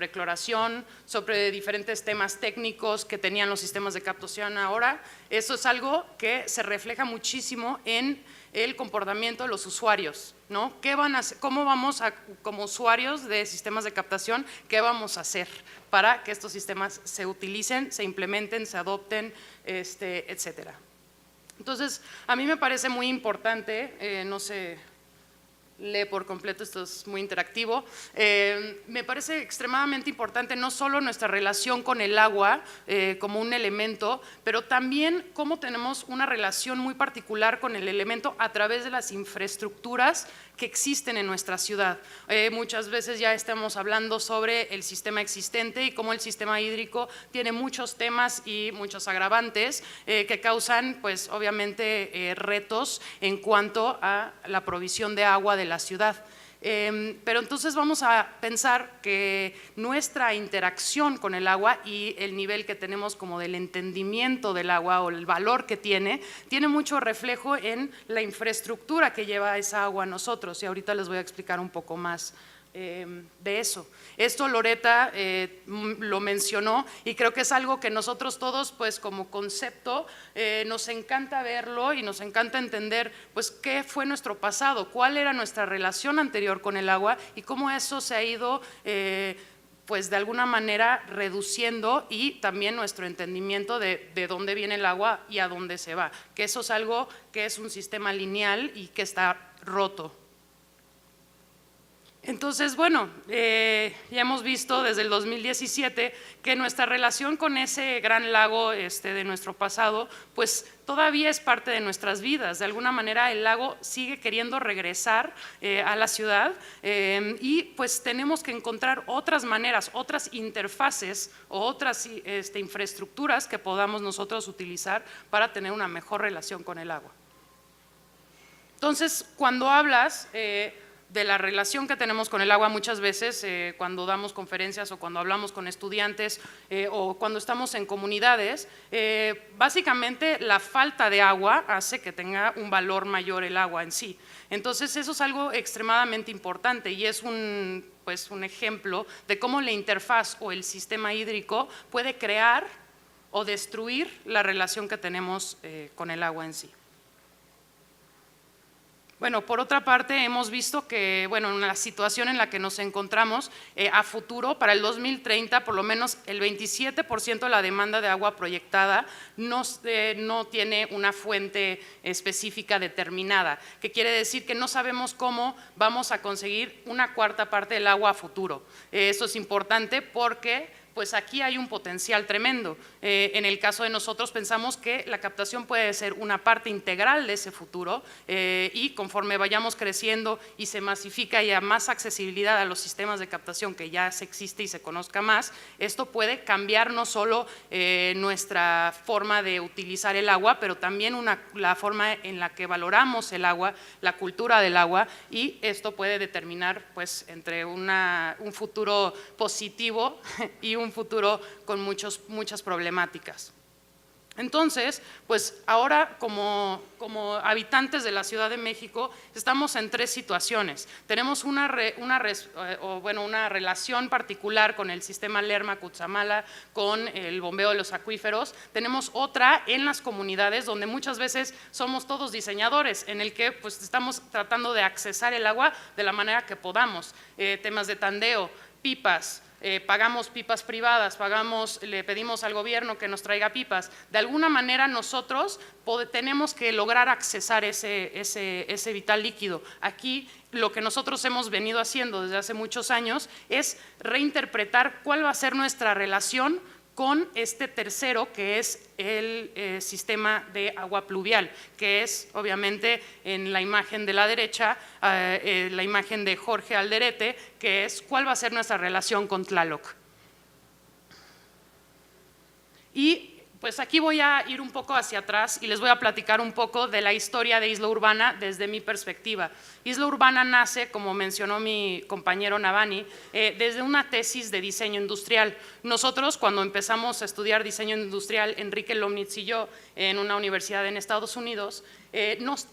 precloración, sobre diferentes temas técnicos que tenían los sistemas de captación ahora. Eso es algo que se refleja muchísimo en el comportamiento de los usuarios, ¿no? ¿Qué van a hacer? ¿Cómo vamos a, como usuarios de sistemas de captación, qué vamos a hacer para que estos sistemas se utilicen, se implementen, se adopten, etcétera? Entonces, a mí me parece muy importante, no sé, lee por completo, esto es muy interactivo, me parece extremadamente importante no solo nuestra relación con el agua como un elemento, pero también cómo tenemos una relación muy particular con el elemento a través de las infraestructuras que existen en nuestra ciudad. Muchas veces ya estamos hablando sobre el sistema existente y cómo el sistema hídrico tiene muchos temas y muchos agravantes que causan, pues obviamente, retos en cuanto a la provisión de agua de la ciudad. Pero entonces vamos a pensar que nuestra interacción con el agua y el nivel que tenemos como del entendimiento del agua o el valor que tiene mucho reflejo en la infraestructura que lleva esa agua a nosotros, y ahorita les voy a explicar un poco más de eso. Esto Loreta lo mencionó y creo que es algo que nosotros todos, pues como concepto, nos encanta verlo y nos encanta entender pues qué fue nuestro pasado, cuál era nuestra relación anterior con el agua y cómo eso se ha ido pues de alguna manera reduciendo, y también nuestro entendimiento de dónde viene el agua y a dónde se va, que eso es algo que es un sistema lineal y que está roto. Entonces, bueno, ya hemos visto desde el 2017 que nuestra relación con ese gran lago de nuestro pasado, pues todavía es parte de nuestras vidas. De alguna manera el lago sigue queriendo regresar a la ciudad y pues tenemos que encontrar otras maneras, otras interfaces o otras infraestructuras que podamos nosotros utilizar para tener una mejor relación con el agua. Entonces, cuando hablas de la relación que tenemos con el agua, muchas veces cuando damos conferencias o cuando hablamos con estudiantes o cuando estamos en comunidades, básicamente la falta de agua hace que tenga un valor mayor el agua en sí. Entonces eso es algo extremadamente importante y es un ejemplo de cómo la interfaz o el sistema hídrico puede crear o destruir la relación que tenemos con el agua en sí. Bueno, por otra parte, hemos visto que, bueno, en la situación en la que nos encontramos a futuro, para el 2030, por lo menos el 27% de la demanda de agua proyectada no tiene una fuente específica determinada, que quiere decir que no sabemos cómo vamos a conseguir una cuarta parte del agua a futuro. Eso es importante porque pues aquí hay un potencial tremendo. En el caso de nosotros pensamos que la captación puede ser una parte integral de ese futuro y conforme vayamos creciendo y se masifica y haya más accesibilidad a los sistemas de captación que ya se existe y se conozca más, esto puede cambiar no solo nuestra forma de utilizar el agua, pero también la forma en la que valoramos el agua, la cultura del agua, y esto puede determinar pues entre un futuro positivo y un futuro con muchas problemáticas. Entonces, pues ahora como habitantes de la Ciudad de México estamos en tres situaciones. Tenemos una relación particular con el sistema Lerma-Cutzamala, con el bombeo de los acuíferos. Tenemos otra en las comunidades donde muchas veces somos todos diseñadores, en el que pues estamos tratando de accesar el agua de la manera que podamos. Temas de tandeo, pipas, pagamos pipas privadas, le pedimos al gobierno que nos traiga pipas. De alguna manera nosotros tenemos que lograr accesar ese vital líquido. Aquí lo que nosotros hemos venido haciendo desde hace muchos años es reinterpretar cuál va a ser nuestra relación con este tercero, que es el sistema de agua pluvial, que es obviamente en la imagen de la derecha, la imagen de Jorge Alderete, que es cuál va a ser nuestra relación con Tlaloc. Y pues aquí voy a ir un poco hacia atrás y les voy a platicar un poco de la historia de Isla Urbana desde mi perspectiva. Isla Urbana nace, como mencionó mi compañero Navani, desde una tesis de diseño industrial. Nosotros, cuando empezamos a estudiar diseño industrial, Enrique Lomnitz y yo, en una universidad en Estados Unidos,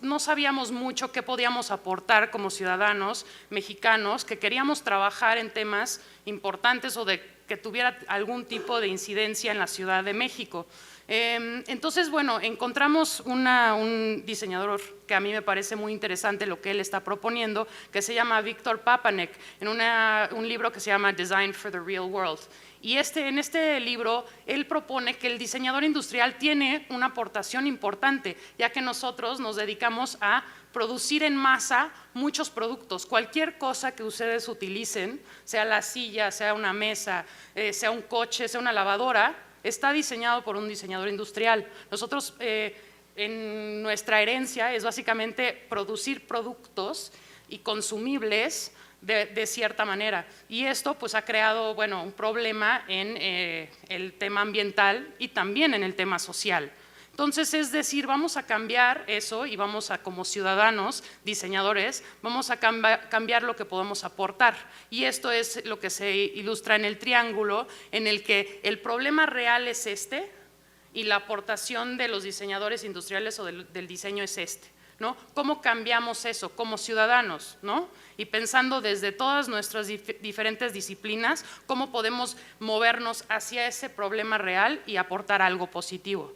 no sabíamos mucho qué podíamos aportar como ciudadanos mexicanos que queríamos trabajar en temas importantes o que tuviera algún tipo de incidencia en la Ciudad de México. Entonces, bueno, encontramos un diseñador que a mí me parece muy interesante lo que él está proponiendo, que se llama Víctor Papanek, en un libro que se llama Design for the Real World. Y en este libro, él propone que el diseñador industrial tiene una aportación importante, ya que nosotros nos dedicamos a producir en masa muchos productos. Cualquier cosa que ustedes utilicen, sea la silla, sea una mesa, sea un coche, sea una lavadora, está diseñado por un diseñador industrial. Nosotros, en nuestra herencia, es básicamente producir productos y consumibles de cierta manera. Y esto pues ha creado, bueno, un problema en el tema ambiental y también en el tema social. Entonces, es decir, vamos a cambiar eso y vamos a, como ciudadanos, diseñadores, vamos a cambiar lo que podemos aportar. Y esto es lo que se ilustra en el triángulo, en el que el problema real es este y la aportación de los diseñadores industriales o del diseño es este, ¿no? ¿Cómo cambiamos eso como ciudadanos, ¿no? Y pensando desde todas nuestras diferentes disciplinas, cómo podemos movernos hacia ese problema real y aportar algo positivo.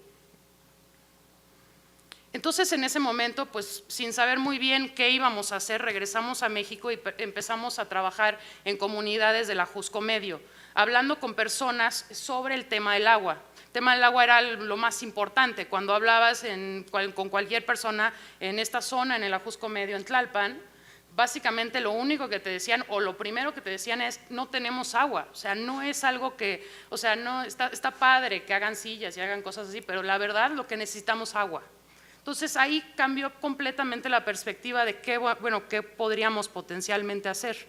Entonces, en ese momento, pues sin saber muy bien qué íbamos a hacer, regresamos a México y empezamos a trabajar en comunidades del Ajusco Medio, hablando con personas sobre el tema del agua. El tema del agua era lo más importante. Cuando hablabas con cualquier persona en esta zona, en el Ajusco Medio, en Tlalpan, básicamente lo único que te decían, o lo primero que te decían es, no tenemos agua. O sea, no es algo que, o sea, no, está padre que hagan sillas y hagan cosas así, pero la verdad lo que necesitamos es agua. Entonces ahí cambió completamente la perspectiva de qué podríamos potencialmente hacer.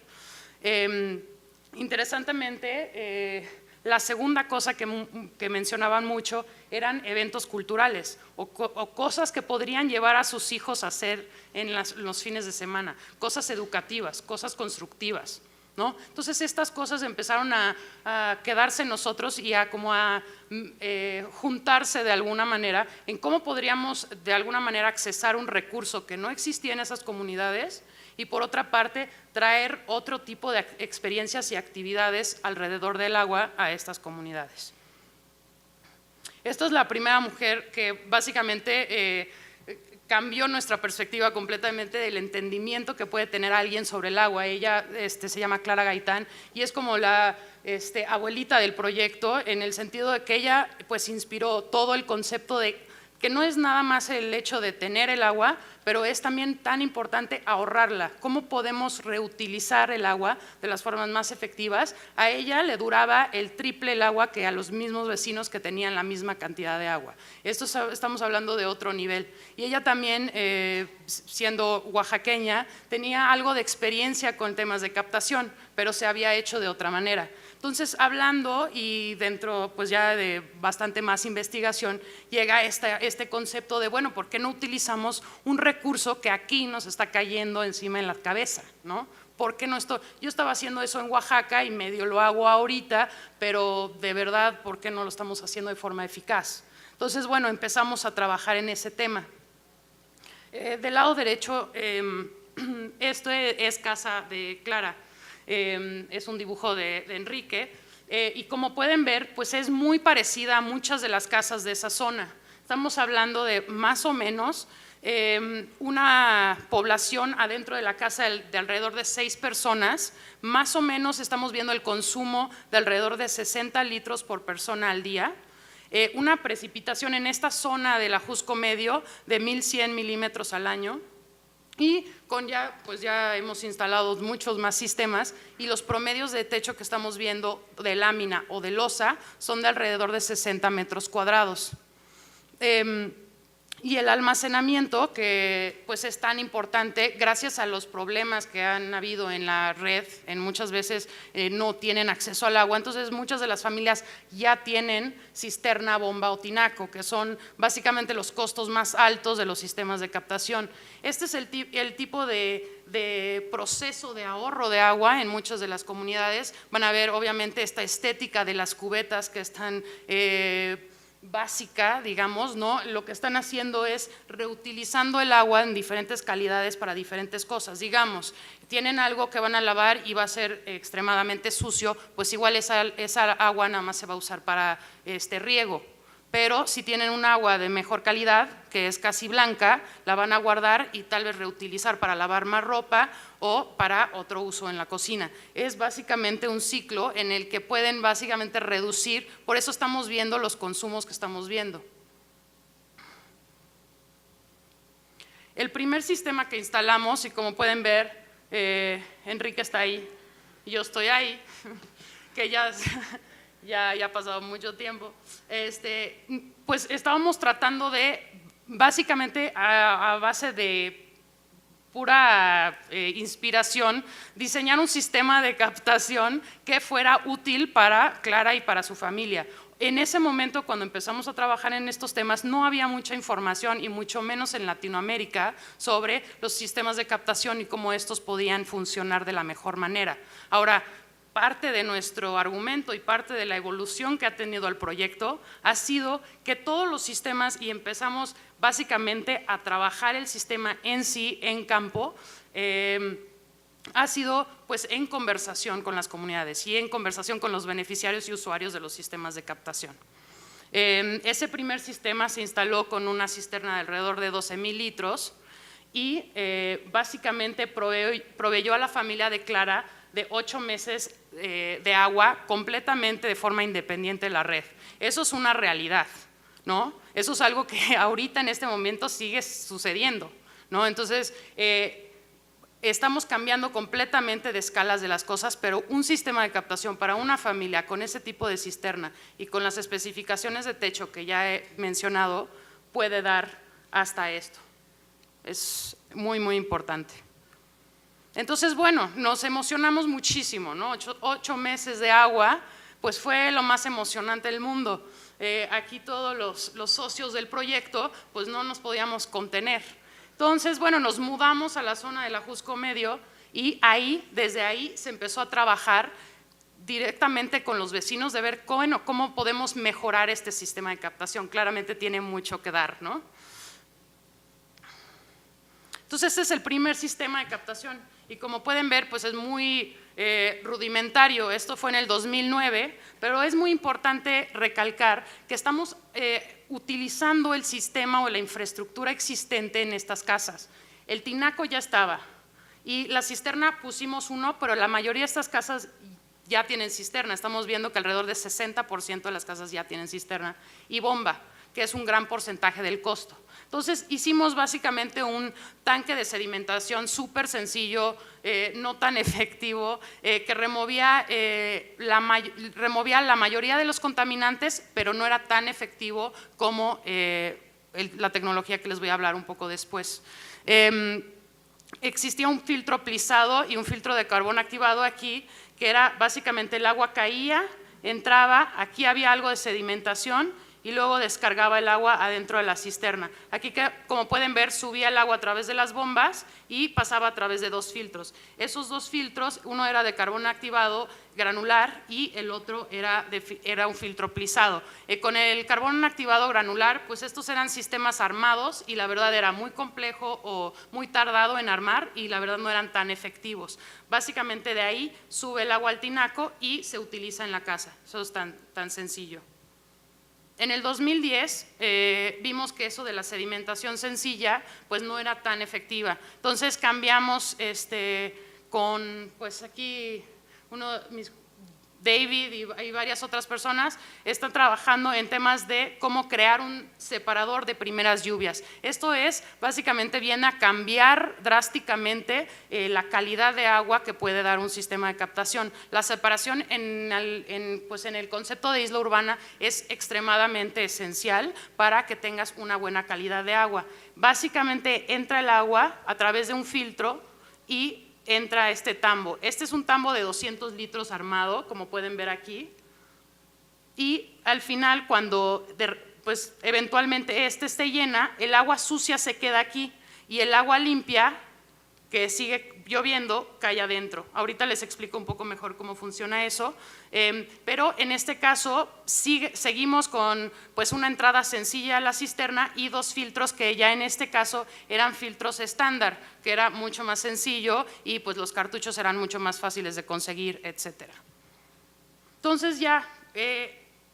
Interesantemente, la segunda cosa que mencionaban mucho eran eventos culturales o cosas que podrían llevar a sus hijos a hacer en los fines de semana, cosas educativas, cosas constructivas, ¿no? Entonces estas cosas empezaron a quedarse en nosotros y a juntarse de alguna manera en cómo podríamos de alguna manera accesar un recurso que no existía en esas comunidades y por otra parte traer otro tipo de experiencias y actividades alrededor del agua a estas comunidades. Esta es la primera mujer que básicamente cambió nuestra perspectiva completamente del entendimiento que puede tener alguien sobre el agua. Ella se llama Clara Gaitán y es como la abuelita del proyecto, en el sentido de que ella pues inspiró todo el concepto de que no es nada más el hecho de tener el agua, pero es también tan importante ahorrarla. ¿Cómo podemos reutilizar el agua de las formas más efectivas? A ella le duraba el triple el agua que a los mismos vecinos que tenían la misma cantidad de agua. Esto estamos hablando de otro nivel. Y ella también, siendo oaxaqueña, tenía algo de experiencia con temas de captación, pero se había hecho de otra manera. Entonces, hablando y dentro pues ya de bastante más investigación, llega este concepto de, bueno, ¿por qué no utilizamos un recurso que aquí nos está cayendo encima en la cabeza, ¿no? ¿Por qué no yo estaba haciendo eso en Oaxaca y medio lo hago ahorita, pero de verdad, ¿por qué no lo estamos haciendo de forma eficaz? Entonces, bueno, empezamos a trabajar en ese tema. Del lado derecho, esto es casa de Clara. Es un dibujo de Enrique y como pueden ver pues es muy parecida a muchas de las casas de esa zona. Estamos hablando de más o menos una población adentro de la casa de alrededor de 6 personas, más o menos estamos viendo el consumo de alrededor de 60 litros por persona al día, una precipitación en esta zona del Ajusco Medio de 1100 milímetros al año. Y pues ya hemos instalado muchos más sistemas y los promedios de techo que estamos viendo de lámina o de losa son de alrededor de 60 metros cuadrados. Y el almacenamiento, que pues es tan importante gracias a los problemas que han habido en la red, en muchas veces no tienen acceso al agua, entonces muchas de las familias ya tienen cisterna, bomba o tinaco, que son básicamente los costos más altos de los sistemas de captación. Este es el tipo de proceso de ahorro de agua en muchas de las comunidades. Van a ver obviamente esta estética de las cubetas que están básica, digamos, ¿no? Lo que están haciendo es reutilizando el agua en diferentes calidades para diferentes cosas. Digamos, tienen algo que van a lavar y va a ser extremadamente sucio, pues igual esa agua nada más se va a usar para riego. Pero si tienen un agua de mejor calidad, que es casi blanca, la van a guardar y tal vez reutilizar para lavar más ropa o para otro uso en la cocina. Es básicamente un ciclo en el que pueden básicamente reducir, por eso estamos viendo los consumos que estamos viendo. El primer sistema que instalamos, y como pueden ver, Enrique está ahí, yo estoy ahí, que ya ha pasado mucho tiempo, pues estábamos tratando de, básicamente a base de pura inspiración, diseñar un sistema de captación que fuera útil para Clara y para su familia. En ese momento, cuando empezamos a trabajar en estos temas, no había mucha información y mucho menos en Latinoamérica sobre los sistemas de captación y cómo estos podían funcionar de la mejor manera. Ahora, parte de nuestro argumento y parte de la evolución que ha tenido el proyecto ha sido que todos los sistemas, y empezamos básicamente a trabajar el sistema en sí, en campo, ha sido pues en conversación con las comunidades y en conversación con los beneficiarios y usuarios de los sistemas de captación. Ese primer sistema se instaló con una cisterna de alrededor de 12,000 litros y básicamente proveyó a la familia de Clara de 8 meses de agua completamente de forma independiente de la red. Eso es una realidad, ¿no? Eso es algo que ahorita en este momento sigue sucediendo, ¿no? Entonces, estamos cambiando completamente de escalas de las cosas, pero un sistema de captación para una familia con ese tipo de cisterna y con las especificaciones de techo que ya he mencionado, puede dar hasta esto. Es muy, muy importante. Entonces, bueno, nos emocionamos muchísimo, ¿no? 8 meses de agua, pues fue lo más emocionante del mundo. Aquí todos los socios del proyecto, pues no nos podíamos contener. Entonces, bueno, nos mudamos a la zona del Ajusco Medio y desde ahí se empezó a trabajar directamente con los vecinos de ver cómo podemos mejorar este sistema de captación. Claramente tiene mucho que dar, ¿no? Entonces, este es el primer sistema de captación y como pueden ver, pues es muy rudimentario. Esto fue en el 2009, pero es muy importante recalcar que estamos utilizando el sistema o la infraestructura existente en estas casas. El tinaco ya estaba y la cisterna pusimos uno, pero la mayoría de estas casas ya tienen cisterna. Estamos viendo que alrededor del 60% de las casas ya tienen cisterna y bomba, que es un gran porcentaje del costo. Entonces hicimos básicamente un tanque de sedimentación súper sencillo, no tan efectivo, que removía la mayoría de los contaminantes, pero no era tan efectivo como la tecnología que les voy a hablar un poco después. Existía un filtro plisado y un filtro de carbón activado aquí, que era básicamente el agua caía, entraba, aquí había algo de sedimentación y luego descargaba el agua adentro de la cisterna. Aquí, como pueden ver, subía el agua a través de las bombas y pasaba a través de 2 filtros. Esos 2 filtros, uno era de carbón activado granular y el otro era un filtro plisado. Con el carbón activado granular, pues estos eran sistemas armados y la verdad era muy complejo o muy tardado en armar y la verdad no eran tan efectivos. Básicamente de ahí sube el agua al tinaco y se utiliza en la casa. Eso es tan sencillo. En el 2010 vimos que eso de la sedimentación sencilla pues no era tan efectiva. Entonces cambiamos con, pues aquí uno de David y varias otras personas están trabajando en temas de cómo crear un separador de primeras lluvias. Esto es, básicamente viene a cambiar drásticamente la calidad de agua que puede dar un sistema de captación. La separación en el concepto de isla urbana es extremadamente esencial para que tengas una buena calidad de agua. Básicamente entra el agua a través de un filtro y entra este tambo. Este es un tambo de 200 litros armado, como pueden ver aquí, y al final cuando pues eventualmente este esté llena, el agua sucia se queda aquí y el agua limpia que sigue lloviendo cae adentro. Ahorita les explico un poco mejor cómo funciona eso, pero en este caso seguimos con pues una entrada sencilla a la cisterna y dos filtros que ya en este caso eran filtros estándar, que era mucho más sencillo y pues los cartuchos eran mucho más fáciles de conseguir, etcétera. Entonces ya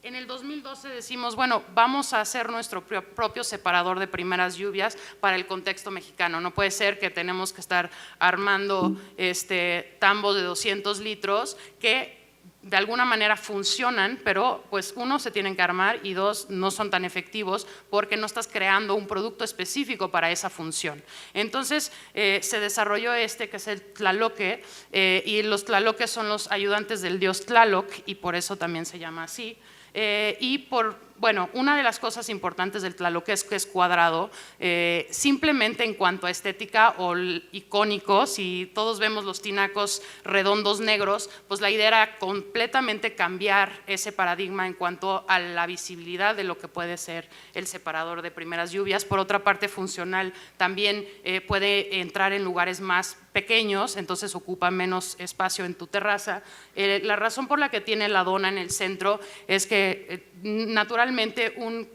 en el 2012 decimos, bueno, vamos a hacer nuestro propio separador de primeras lluvias para el contexto mexicano. No puede ser que tenemos que estar armando tambos de 200 litros que de alguna manera funcionan, pero pues uno, se tienen que armar y dos, no son tan efectivos porque no estás creando un producto específico para esa función. Entonces se desarrolló que es el Tlaloque, y los Tlaloques son los ayudantes del dios Tlaloc y por eso también se llama así. Bueno, una de las cosas importantes del Tlaloque es que es cuadrado, simplemente en cuanto a estética o icónico. Si todos vemos los tinacos redondos negros, pues la idea era completamente cambiar ese paradigma en cuanto a la visibilidad de lo que puede ser el separador de primeras lluvias. Por otra parte, funcional, también puede entrar en lugares más pequeños, entonces ocupa menos espacio en tu terraza. La razón por la que tiene la dona en el centro es que naturalmente un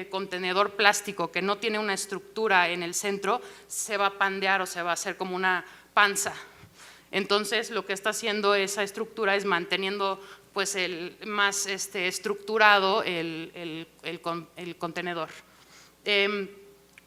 contenedor plástico que no tiene una estructura en el centro se va a pandear o se va a hacer como una panza. Entonces lo que está haciendo esa estructura es manteniendo pues el más estructurado el contenedor.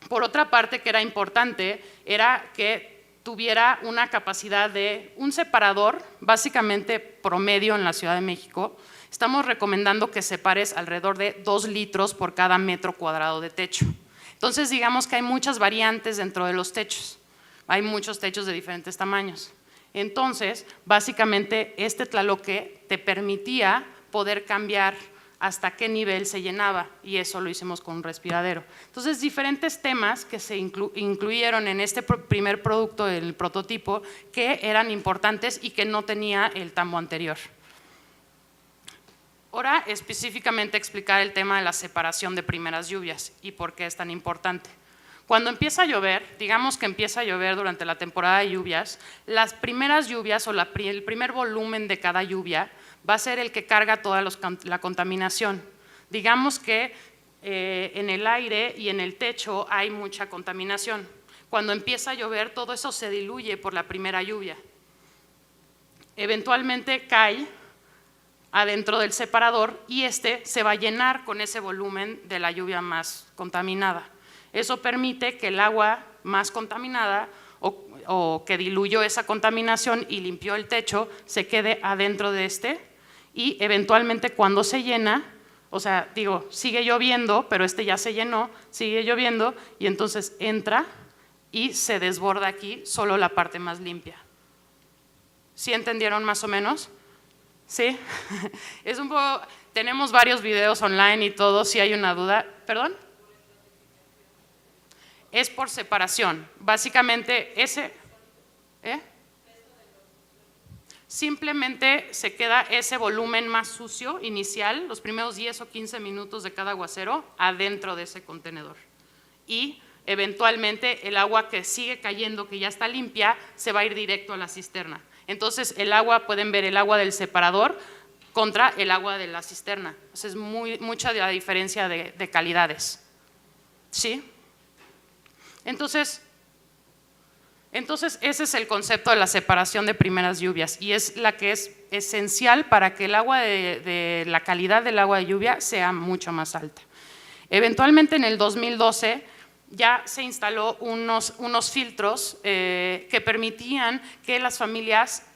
Por otra parte, que era importante, era que tuviera una capacidad de un separador, básicamente promedio en la Ciudad de México. Estamos recomendando que separes alrededor de 2 litros por cada metro cuadrado de techo. Entonces, digamos que hay muchas variantes dentro de los techos. Hay muchos techos de diferentes tamaños. Entonces, básicamente, este Tlaloque te permitía poder cambiar hasta qué nivel se llenaba, y eso lo hicimos con un respiradero. Entonces, diferentes temas que se incluyeron en este primer producto, el prototipo, que eran importantes y que no tenía el tambo anterior. Ahora, específicamente explicar el tema de la separación de primeras lluvias y por qué es tan importante. Cuando empieza a llover, digamos que empieza a llover durante la temporada de lluvias, las primeras lluvias o el primer volumen de cada lluvia va a ser el que carga toda la contaminación. Digamos que en el aire y en el techo hay mucha contaminación. Cuando empieza a llover, todo eso se diluye por la primera lluvia. Eventualmente cae adentro del separador y se va a llenar con ese volumen de la lluvia más contaminada. Eso permite que el agua más contaminada o que diluyó esa contaminación y limpió el techo se quede adentro de y eventualmente cuando se llena, o sea, digo, sigue lloviendo, pero ya se llenó, sigue lloviendo y entonces entra y se desborda aquí solo la parte más limpia. ¿Sí entendieron más o menos? ¿Sí? Es un poco, tenemos varios videos online y todo, si hay una duda. ¿Perdón? Es por separación. Básicamente simplemente se queda ese volumen más sucio inicial, los primeros 10 o 15 minutos de cada aguacero, adentro de ese contenedor. Y eventualmente el agua que sigue cayendo, que ya está limpia, se va a ir directo a la cisterna. Entonces el agua, pueden ver el agua del separador contra el agua de la cisterna. Entonces es mucha la diferencia de calidades. ¿Sí? Entonces ese es el concepto de la separación de primeras lluvias y es la que es esencial para que el agua la calidad del agua de lluvia sea mucho más alta. Eventualmente en el 2012 ya se instaló unos filtros que permitían que las familias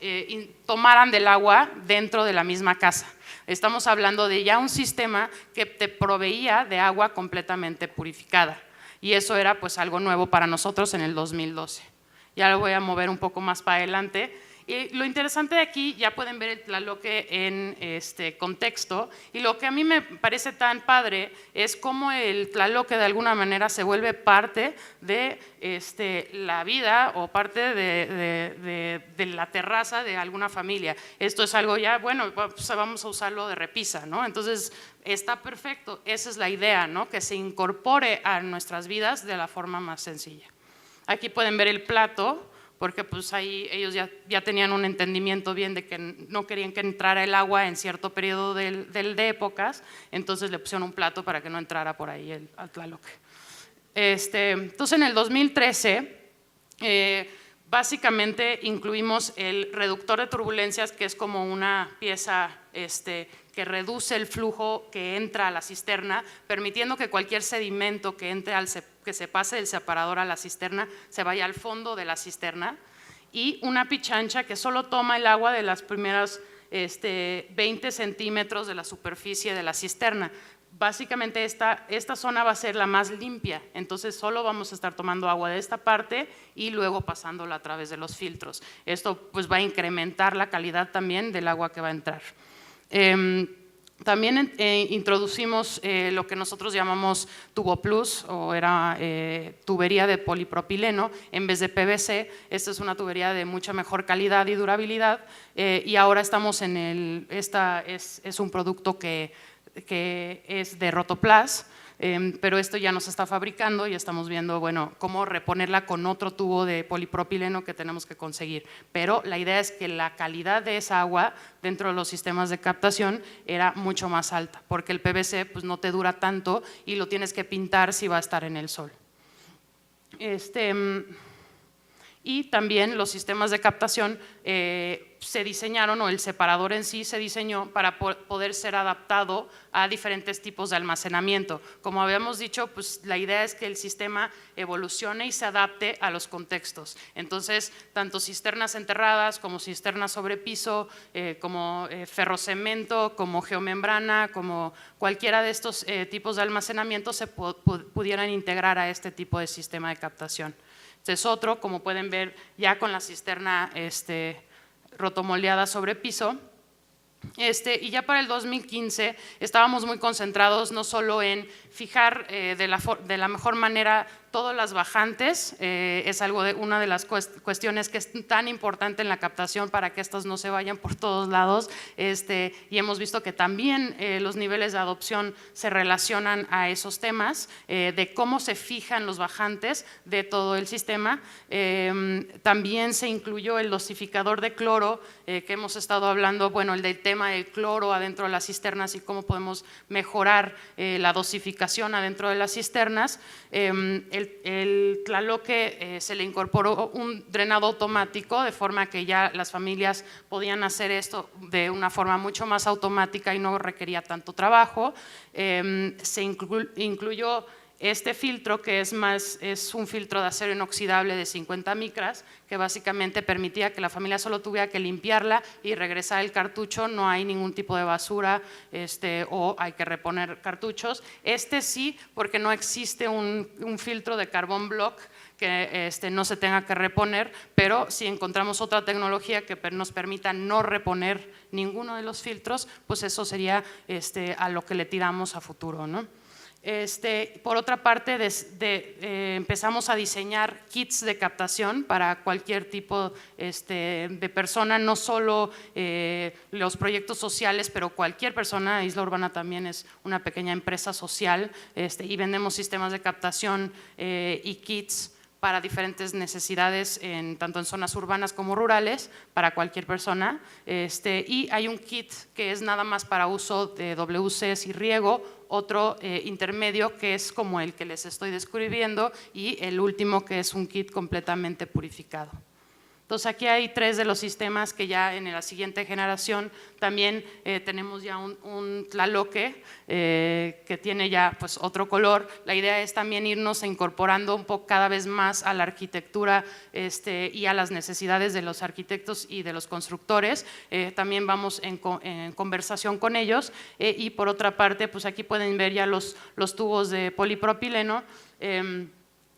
tomaran del agua dentro de la misma casa. Estamos hablando de ya un sistema que te proveía de agua completamente purificada, y eso era pues algo nuevo para nosotros en el 2012. Ya lo voy a mover un poco más para adelante. Y lo interesante de aquí, ya pueden ver el tlaloque en este contexto, y lo que a mí me parece tan padre es cómo el tlaloque de alguna manera se vuelve parte de la vida o parte de la terraza de alguna familia. Esto es algo ya, bueno, pues vamos a usarlo de repisa, ¿no? Entonces está perfecto, esa es la idea, ¿no? Que se incorpore a nuestras vidas de la forma más sencilla. Aquí pueden ver el plato, porque pues ahí ellos ya tenían un entendimiento bien de que no querían que entrara el agua en cierto periodo de épocas, entonces le pusieron un plato para que no entrara por ahí el tlaloque. Entonces en el 2013 básicamente incluimos el reductor de turbulencias, que es como una pieza que reduce el flujo que entra a la cisterna, permitiendo que cualquier sedimento que entre que se pase del separador a la cisterna se vaya al fondo de la cisterna, y una pichancha que solo toma el agua de las primeras 20 centímetros de la superficie de la cisterna. Básicamente esta zona va a ser la más limpia, entonces solo vamos a estar tomando agua de esta parte y luego pasándola a través de los filtros. Esto pues va a incrementar la calidad también del agua que va a entrar. También introducimos lo que nosotros llamamos Tubo Plus, o era tubería de polipropileno en vez de PVC. Esta es una tubería de mucha mejor calidad y durabilidad, y ahora estamos en esta es un producto que es de Rotoplas, pero esto ya no se está fabricando y estamos viendo, bueno, cómo reponerla con otro tubo de polipropileno que tenemos que conseguir. Pero la idea es que la calidad de esa agua dentro de los sistemas de captación era mucho más alta, porque el PVC pues no te dura tanto y lo tienes que pintar si va a estar en el sol. Y también los sistemas de captación se diseñaron, o el separador en sí se diseñó para poder ser adaptado a diferentes tipos de almacenamiento. Como habíamos dicho, pues la idea es que el sistema evolucione y se adapte a los contextos. Entonces, tanto cisternas enterradas como cisternas sobre piso, como ferrocemento, como geomembrana, como cualquiera de estos tipos de almacenamiento se pudieran integrar a este tipo de sistema de captación. Este es otro, como pueden ver, ya con la cisterna rotomoldeada sobre piso. Y ya para el 2015 estábamos muy concentrados no solo en fijar de la mejor manera todas las bajantes, es una de las cuestiones que es tan importante en la captación para que estas no se vayan por todos lados, y hemos visto que también los niveles de adopción se relacionan a esos temas, de cómo se fijan los bajantes de todo el sistema. También se incluyó el dosificador de cloro, que hemos estado hablando, bueno, el del tema del cloro adentro de las cisternas y cómo podemos mejorar la dosificación adentro de las cisternas. El tlaloque se le incorporó un drenado automático, de forma que ya las familias podían hacer esto de una forma mucho más automática y no requería tanto trabajo. Se incluyó este filtro, que es un filtro de acero inoxidable de 50 micras, que básicamente permitía que la familia solo tuviera que limpiarla y regresar el cartucho, no hay ningún tipo de basura o hay que reponer cartuchos. Sí, porque no existe un filtro de carbón block que no se tenga que reponer, pero si encontramos otra tecnología que nos permita no reponer ninguno de los filtros, pues eso sería a lo que le tiramos a futuro, ¿no? Por otra parte, empezamos a diseñar kits de captación para cualquier tipo de persona, no solo los proyectos sociales, pero cualquier persona. Isla Urbana también es una pequeña empresa social, y vendemos sistemas de captación y kits para diferentes necesidades, tanto en zonas urbanas como rurales, para cualquier persona. Y hay un kit que es nada más para uso de WCs y riego, otro intermedio que es como el que les estoy describiendo, y el último que es un kit completamente purificado. Entonces aquí hay 3 de los sistemas que ya en la siguiente generación también tenemos ya un Tlaloque que tiene ya pues otro color. La idea es también irnos incorporando un poco cada vez más a la arquitectura y a las necesidades de los arquitectos y de los constructores. También vamos en conversación con ellos y por otra parte pues aquí pueden ver ya los tubos de polipropileno.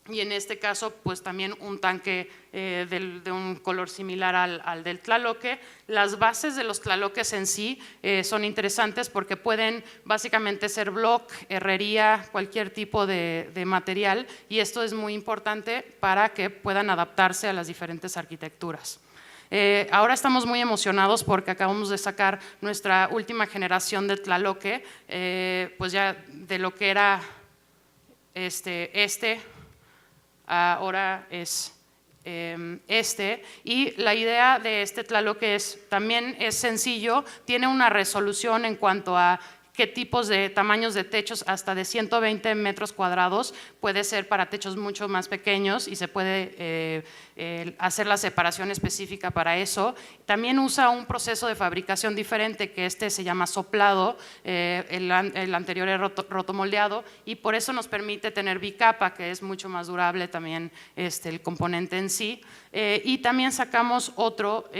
Y en este caso, pues también un tanque de un color similar al del Tlaloque. Las bases de los Tlaloques en sí son interesantes porque pueden básicamente ser block, herrería, cualquier tipo de material, y esto es muy importante para que puedan adaptarse a las diferentes arquitecturas. Ahora estamos muy emocionados porque acabamos de sacar nuestra última generación de Tlaloque, pues ya de lo que era ahora es y la idea de este Tlaloque también es sencillo, tiene una resolución en cuanto a qué tipos de tamaños de techos, hasta de 120 metros cuadrados, puede ser para techos mucho más pequeños y se puede hacer la separación específica para eso. También usa un proceso de fabricación diferente que se llama soplado, el anterior es rotomoldeado, y por eso nos permite tener bicapa, que es mucho más durable también el componente en sí. Y también sacamos otro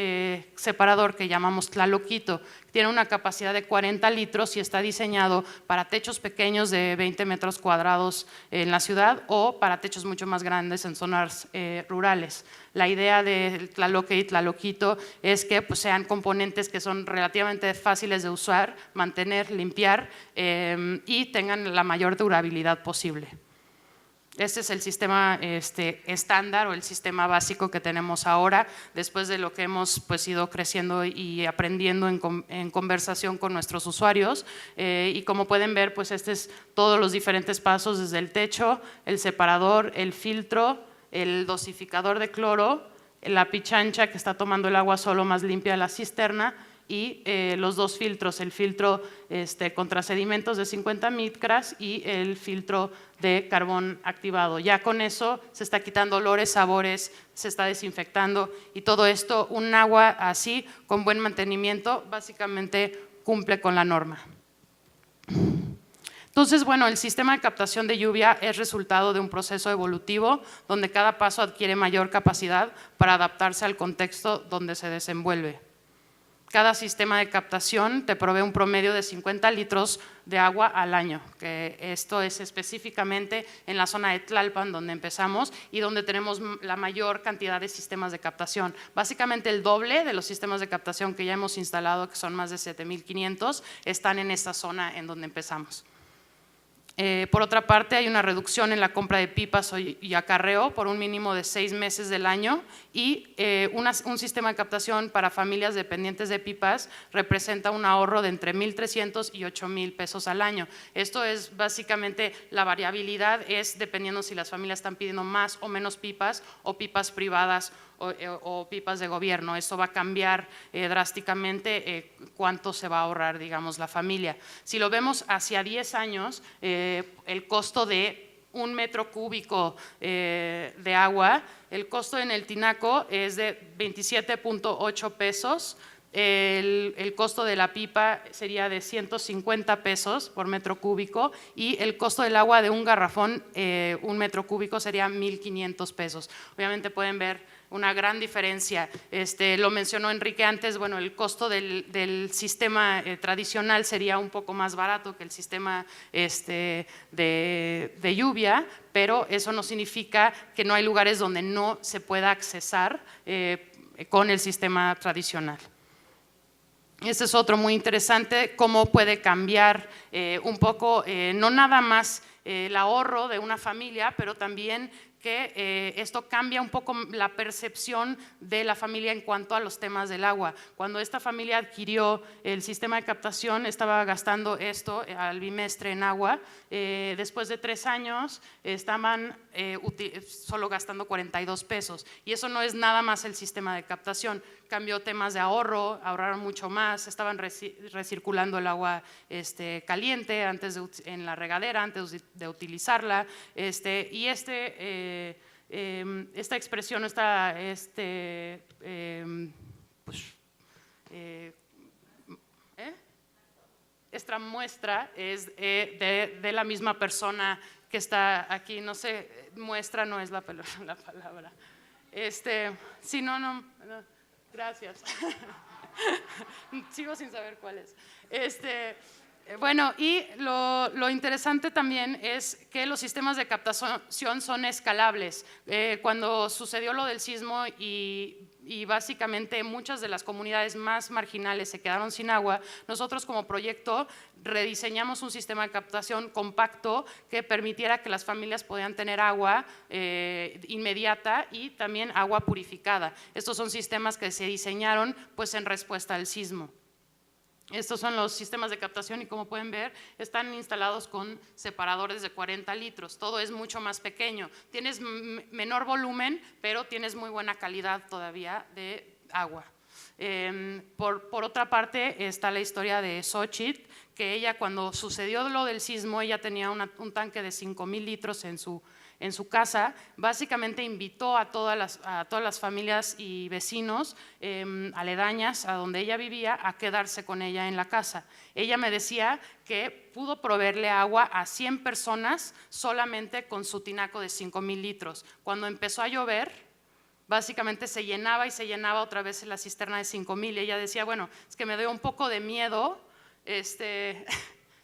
separador que llamamos Tlaloquito, tiene una capacidad de 40 litros y está diseñado para techos pequeños de 20 metros cuadrados en la ciudad o para techos mucho más grandes en zonas rurales. La idea del Tlaloque y Tlaloquito es que pues, sean componentes que son relativamente fáciles de usar, mantener, limpiar y tengan la mayor durabilidad posible. Este es el sistema estándar o el sistema básico que tenemos ahora, después de lo que hemos pues, ido creciendo y aprendiendo en conversación con nuestros usuarios. Y como pueden ver, pues es todos los diferentes pasos, desde el techo, el separador, el filtro, el dosificador de cloro, la pichancha que está tomando el agua solo más limpia de la cisterna, y los 2 filtros, el filtro contra sedimentos de 50 micras y el filtro de carbón activado. Ya con eso se está quitando olores, sabores, se está desinfectando, y todo esto, un agua así, con buen mantenimiento, básicamente cumple con la norma. Entonces, bueno, el sistema de captación de lluvia es resultado de un proceso evolutivo donde cada paso adquiere mayor capacidad para adaptarse al contexto donde se desenvuelve. Cada sistema de captación te provee un promedio de 50 litros de agua al año, que esto es específicamente en la zona de Tlalpan, donde empezamos y donde tenemos la mayor cantidad de sistemas de captación. Básicamente el doble de los sistemas de captación que ya hemos instalado, que son más de 7,500, están en esta zona en donde empezamos. Por otra parte, hay una reducción en la compra de pipas y acarreo por un mínimo de 6 meses del año, y un sistema de captación para familias dependientes de pipas representa un ahorro de entre 1,300 y 8,000 pesos al año. Esto es básicamente, la variabilidad es dependiendo si las familias están pidiendo más o menos pipas, o pipas privadas o pipas de gobierno. Esto va a cambiar drásticamente cuánto se va a ahorrar, digamos, la familia. Si lo vemos hacia 10 años, el costo de 1 metro cúbico de agua, el costo en el tinaco es de 27.8 pesos. El costo de la pipa sería de 150 pesos por metro cúbico, y el costo del agua de un garrafón, 1 metro cúbico, sería 1,500 pesos. Obviamente pueden ver una gran diferencia. Lo mencionó Enrique antes, bueno, el costo del sistema tradicional sería un poco más barato que el sistema de lluvia, pero eso no significa que no hay lugares donde no se pueda accesar con el sistema tradicional. Este es otro muy interesante, cómo puede cambiar un poco, no nada más el ahorro de una familia, pero también que esto cambia un poco la percepción de la familia en cuanto a los temas del agua. Cuando esta familia adquirió el sistema de captación, estaba gastando esto al bimestre en agua. Después de 3 años estaban solo gastando 42 pesos, y eso no es nada más el sistema de captación. Cambió temas de ahorro, ahorraron mucho más, estaban recirculando el agua caliente en la regadera antes de utilizarla, y esta expresión, esta esta muestra es de la misma persona que está aquí, no sé, muestra no es la palabra. Sí, no, gracias. Sigo sin saber cuál es. Bueno, y lo interesante también es que los sistemas de captación son escalables. Cuando sucedió lo del sismo y básicamente muchas de las comunidades más marginales se quedaron sin agua, nosotros como proyecto rediseñamos un sistema de captación compacto que permitiera que las familias pudieran tener agua inmediata y también agua purificada. Estos son sistemas que se diseñaron pues en respuesta al sismo. Estos son los sistemas de captación y como pueden ver están instalados con separadores de 40 litros, todo es mucho más pequeño, tienes menor volumen pero tienes muy buena calidad todavía de agua. Por otra parte está la historia de Xochitl, que ella cuando sucedió lo del sismo ella tenía un tanque de 5,000 litros en su casa, básicamente invitó a todas las familias y vecinos aledañas a donde ella vivía a quedarse con ella en la casa. Ella me decía que pudo proveerle agua a 100 personas solamente con su tinaco de 5,000 litros. Cuando empezó a llover, básicamente se llenaba y se llenaba otra vez la cisterna de 5,000 y ella decía, bueno, es que me dio un poco de miedo,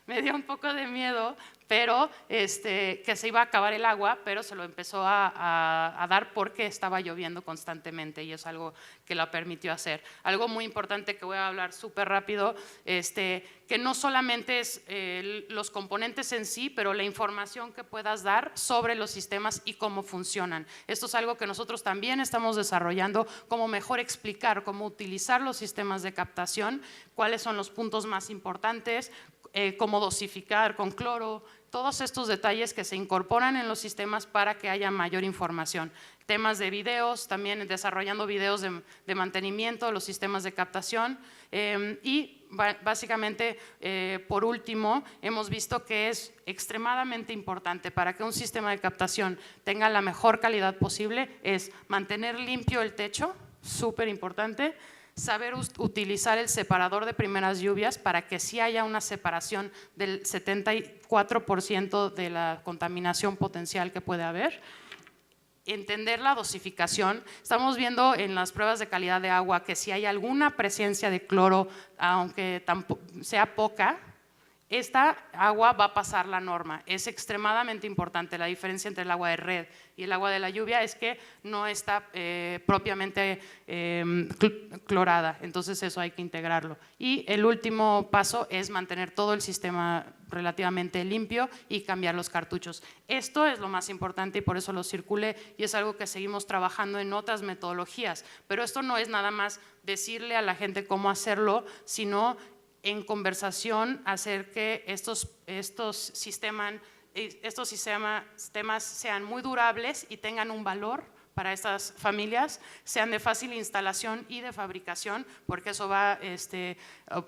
me dio un poco de miedo, pero que se iba a acabar el agua, pero se lo empezó a dar porque estaba lloviendo constantemente y es algo que la permitió hacer. Algo muy importante que voy a hablar súper rápido, que no solamente es los componentes en sí, pero la información que puedas dar sobre los sistemas y cómo funcionan. Esto es algo que nosotros también estamos desarrollando, cómo mejor explicar, cómo utilizar los sistemas de captación, cuáles son los puntos más importantes, cómo dosificar con cloro, todos estos detalles que se incorporan en los sistemas para que haya mayor información. Temas de videos, también desarrollando videos de mantenimiento, los sistemas de captación y básicamente, por último, hemos visto que es extremadamente importante para que un sistema de captación tenga la mejor calidad posible, es mantener limpio el techo, súper importante, saber utilizar el separador de primeras lluvias para que sí haya una separación del 74% de la contaminación potencial que puede haber. Entender la dosificación. Estamos viendo en las pruebas de calidad de agua que si hay alguna presencia de cloro, aunque sea poca, esta agua va a pasar la norma. Es extremadamente importante. La diferencia entre el agua de red y el agua de la lluvia es que no está propiamente clorada, entonces eso hay que integrarlo. Y el último paso es mantener todo el sistema relativamente limpio y cambiar los cartuchos. Esto es lo más importante y por eso lo circulé y es algo que seguimos trabajando en otras metodologías, pero esto no es nada más decirle a la gente cómo hacerlo, sino en conversación hacer que estos sistemas sean muy durables y tengan un valor para estas familias, sean de fácil instalación y de fabricación, porque eso va a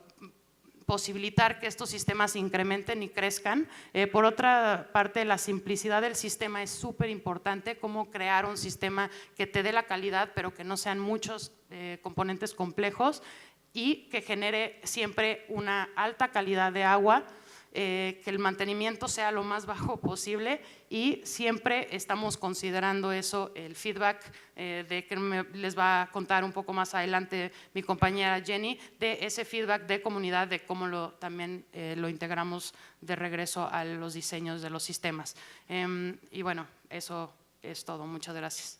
posibilitar que estos sistemas se incrementen y crezcan. Por otra parte, la simplicidad del sistema es súper importante, cómo crear un sistema que te dé la calidad, pero que no sean muchos componentes complejos, y que genere siempre una alta calidad de agua, que el mantenimiento sea lo más bajo posible y siempre estamos considerando eso, el feedback de que les va a contar un poco más adelante mi compañera Jenny, de ese feedback de comunidad, de cómo también lo integramos de regreso a los diseños de los sistemas. Y bueno, eso es todo. Muchas gracias.